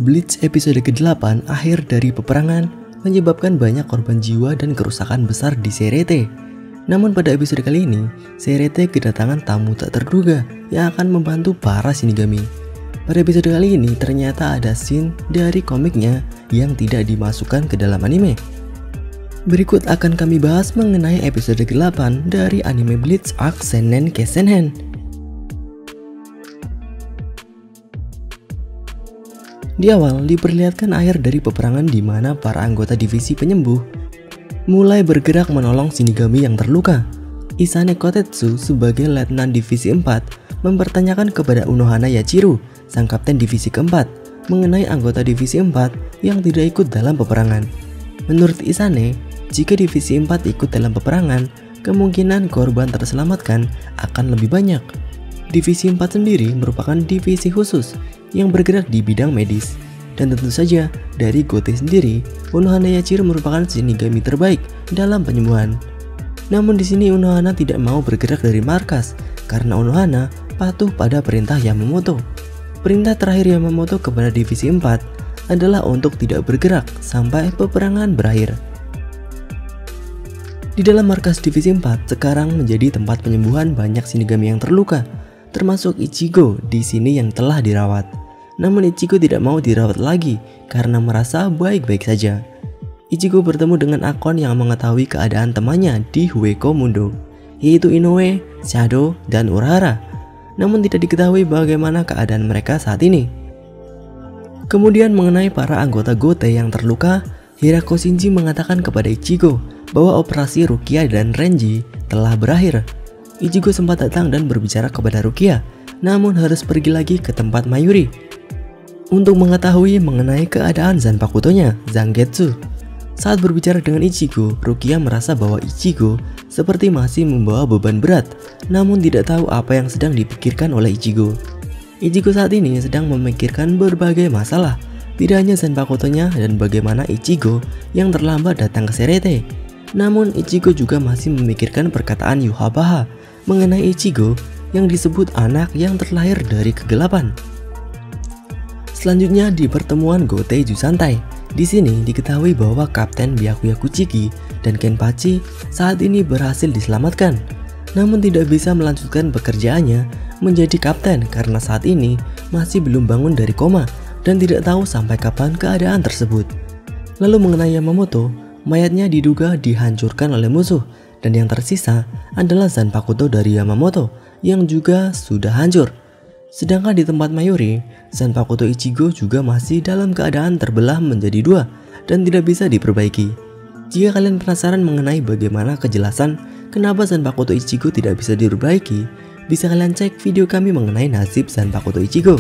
Bleach episode ke-8 akhir dari peperangan menyebabkan banyak korban jiwa dan kerusakan besar di Serete. Namun pada episode kali ini, Serete kedatangan tamu tak terduga yang akan membantu para Shinigami. Pada episode kali ini ternyata ada scene dari komiknya yang tidak dimasukkan ke dalam anime. Berikut akan kami bahas mengenai episode ke-8 dari anime Bleach Arc Seinen Kesenhen. Di awal diperlihatkan akhir dari peperangan di mana para anggota divisi penyembuh mulai bergerak menolong Shinigami yang terluka. Isane Kotetsu sebagai letnan divisi 4 mempertanyakan kepada Unohana Yachiru, sang kapten divisi keempat, mengenai anggota divisi 4 yang tidak ikut dalam peperangan. Menurut Isane, jika divisi 4 ikut dalam peperangan, kemungkinan korban terselamatkan akan lebih banyak. Divisi 4 sendiri merupakan divisi khusus yang bergerak di bidang medis. Dan tentu saja, dari Gote sendiri, Unohana Yachiru merupakan Shinigami terbaik dalam penyembuhan. Namun di sini Unohana tidak mau bergerak dari markas karena Unohana patuh pada perintah Yamamoto. Perintah terakhir Yamamoto kepada divisi 4 adalah untuk tidak bergerak sampai peperangan berakhir. Di dalam markas divisi 4 sekarang menjadi tempat penyembuhan banyak Shinigami yang terluka, termasuk Ichigo di sini yang telah dirawat. Namun Ichigo tidak mau dirawat lagi karena merasa baik-baik saja. Ichigo bertemu dengan Akon yang mengetahui keadaan temannya di Hueco Mundo, yaitu Inoue, Shadow, dan Urahara. Namun tidak diketahui bagaimana keadaan mereka saat ini. Kemudian mengenai para anggota Gote yang terluka, Hirako Shinji mengatakan kepada Ichigo bahwa operasi Rukia dan Renji telah berakhir. Ichigo sempat datang dan berbicara kepada Rukia, namun harus pergi lagi ke tempat Mayuri untuk mengetahui mengenai keadaan Zanpakuto-nya, Zangetsu. Saat berbicara dengan Ichigo, Rukia merasa bahwa Ichigo seperti masih membawa beban berat, namun tidak tahu apa yang sedang dipikirkan oleh Ichigo. Ichigo saat ini sedang memikirkan berbagai masalah, tidak hanya Zanpakuto-nya dan bagaimana Ichigo yang terlambat datang ke Serete. Namun Ichigo juga masih memikirkan perkataan Yhwach mengenai Ichigo yang disebut anak yang terlahir dari kegelapan. Selanjutnya di pertemuan Gote Jusantai, di sini diketahui bahwa Kapten Byakuya Kuchiki dan Kenpachi saat ini berhasil diselamatkan, namun tidak bisa melanjutkan pekerjaannya menjadi kapten karena saat ini masih belum bangun dari koma dan tidak tahu sampai kapan keadaan tersebut. Lalu mengenai Yamamoto, mayatnya diduga dihancurkan oleh musuh dan yang tersisa adalah Zanpakuto dari Yamamoto yang juga sudah hancur. Sedangkan di tempat Mayuri, Zanpakuto Ichigo juga masih dalam keadaan terbelah menjadi dua dan tidak bisa diperbaiki. Jika kalian penasaran mengenai bagaimana kejelasan kenapa Zanpakuto Ichigo tidak bisa diperbaiki, bisa kalian cek video kami mengenai nasib Zanpakuto Ichigo.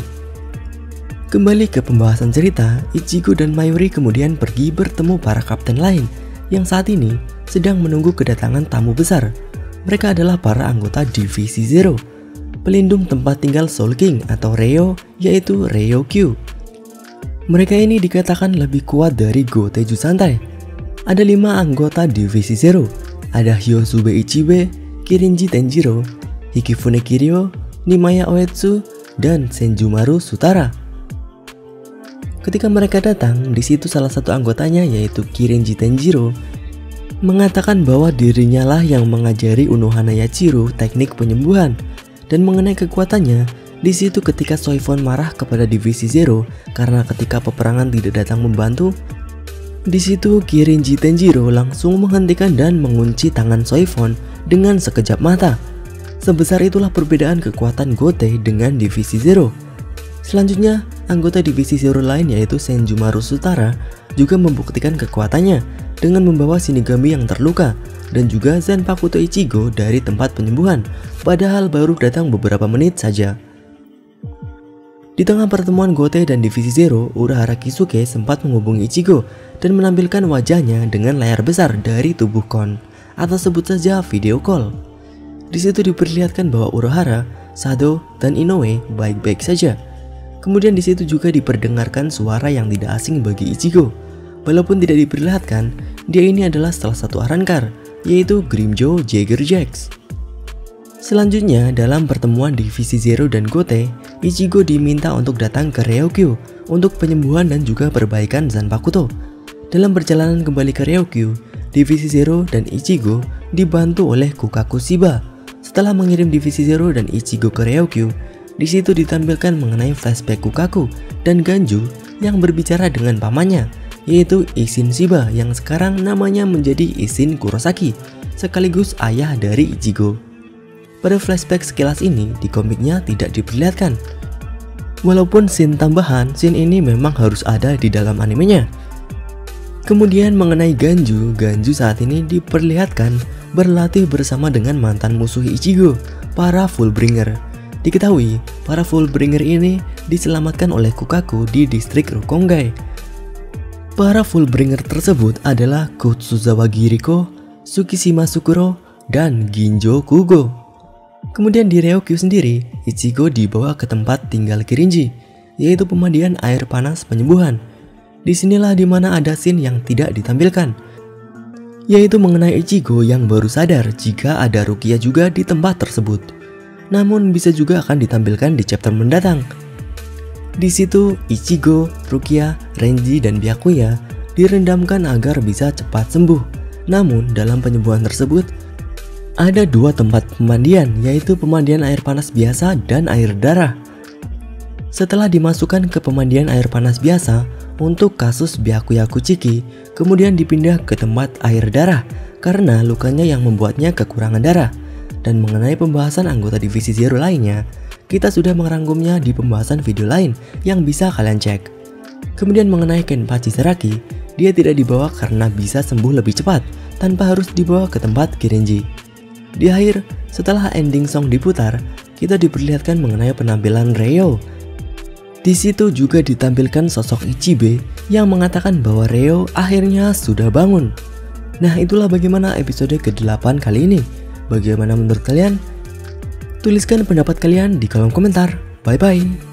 Kembali ke pembahasan cerita, Ichigo dan Mayuri kemudian pergi bertemu para kapten lain yang saat ini sedang menunggu kedatangan tamu besar. Mereka adalah para anggota Divisi Zero, pelindung tempat tinggal Soul King atau Reo, yaitu Ryokyu. Mereka ini dikatakan lebih kuat dari Gote Jusantai. Ada 5 anggota Divisi Zero, ada Hyosube Ichibe, Kirinji Tenjiro, Hikifune Kiryu, Nimaya Oetsu, dan Senjumaru Sutara. Ketika mereka datang, di situ salah satu anggotanya yaitu Kirinji Tenjiro mengatakan bahwa dirinya lah yang mengajari Unohana Yachiru teknik penyembuhan. Dan mengenai kekuatannya, di situ ketika Soifon marah kepada Divisi Zero karena ketika peperangan tidak datang membantu, di situ Kirinji Tenjiro langsung menghentikan dan mengunci tangan Soifon dengan sekejap mata. Sebesar itulah perbedaan kekuatan Gote dengan Divisi Zero. Selanjutnya, anggota Divisi Zero lain yaitu Senjumaru Sutara juga membuktikan kekuatannya dengan membawa Shinigami yang terluka dan juga Zanpakuto Ichigo dari tempat penyembuhan, padahal baru datang beberapa menit saja. Di tengah pertemuan Gote dan Divisi Zero, Urahara Kisuke sempat menghubungi Ichigo dan menampilkan wajahnya dengan layar besar dari tubuh Kon, atau sebut saja video call. Di situ diperlihatkan bahwa Urahara, Shadow, dan Inoue baik-baik saja. Kemudian di situ juga diperdengarkan suara yang tidak asing bagi Ichigo. Walaupun tidak diperlihatkan, dia ini adalah salah satu Arrancar, yaitu Grimmjow Jagger Jax. Selanjutnya dalam pertemuan Divisi Zero dan Gote, Ichigo diminta untuk datang ke Ryukyu untuk penyembuhan dan juga perbaikan Zanpakuto. Dalam perjalanan kembali ke Ryukyu, Divisi Zero dan Ichigo dibantu oleh Kukaku Shiba. Setelah mengirim Divisi Zero dan Ichigo ke Ryukyu, di situ ditampilkan mengenai flashback Kukaku dan Ganju yang berbicara dengan pamannya, yaitu Isshin Shiba yang sekarang namanya menjadi Isshin Kurosaki, sekaligus ayah dari Ichigo. Pada flashback sekilas ini di komiknya tidak diperlihatkan. Walaupun scene tambahan, scene ini memang harus ada di dalam animenya. Kemudian mengenai Ganju saat ini diperlihatkan berlatih bersama dengan mantan musuh Ichigo, para Fullbringer. Diketahui, para Fullbringer ini diselamatkan oleh Kukaku di distrik Rokongai. Para Fullbringer tersebut adalah Kotsuzawa Giriko, Tsukishima Sukuro, dan Ginjo Kugo. Kemudian di Ryukyu sendiri, Ichigo dibawa ke tempat tinggal Kirinji, yaitu pemandian air panas penyembuhan. Disinilah dimana ada scene yang tidak ditampilkan, yaitu mengenai Ichigo yang baru sadar jika ada Rukia juga di tempat tersebut. Namun bisa juga akan ditampilkan di chapter mendatang. Di situ Ichigo, Rukia, Renji, dan Byakuya direndamkan agar bisa cepat sembuh. Namun dalam penyembuhan tersebut ada dua tempat pemandian, yaitu pemandian air panas biasa dan air darah. Setelah dimasukkan ke pemandian air panas biasa untuk kasus Byakuya Kuchiki, kemudian dipindah ke tempat air darah karena lukanya yang membuatnya kekurangan darah. Dan mengenai pembahasan anggota Divisi Zero lainnya, kita sudah merangkumnya di pembahasan video lain yang bisa kalian cek. Kemudian mengenai Kenpachi Saraki, dia tidak dibawa karena bisa sembuh lebih cepat tanpa harus dibawa ke tempat Kirinji. Di akhir, setelah ending song diputar, kita diperlihatkan mengenai penampilan Ryo. Di situ juga ditampilkan sosok Ichibe yang mengatakan bahwa Ryo akhirnya sudah bangun. Nah, itulah bagaimana episode ke-8 kali ini. Bagaimana menurut kalian? Tuliskan pendapat kalian di kolom komentar. Bye bye.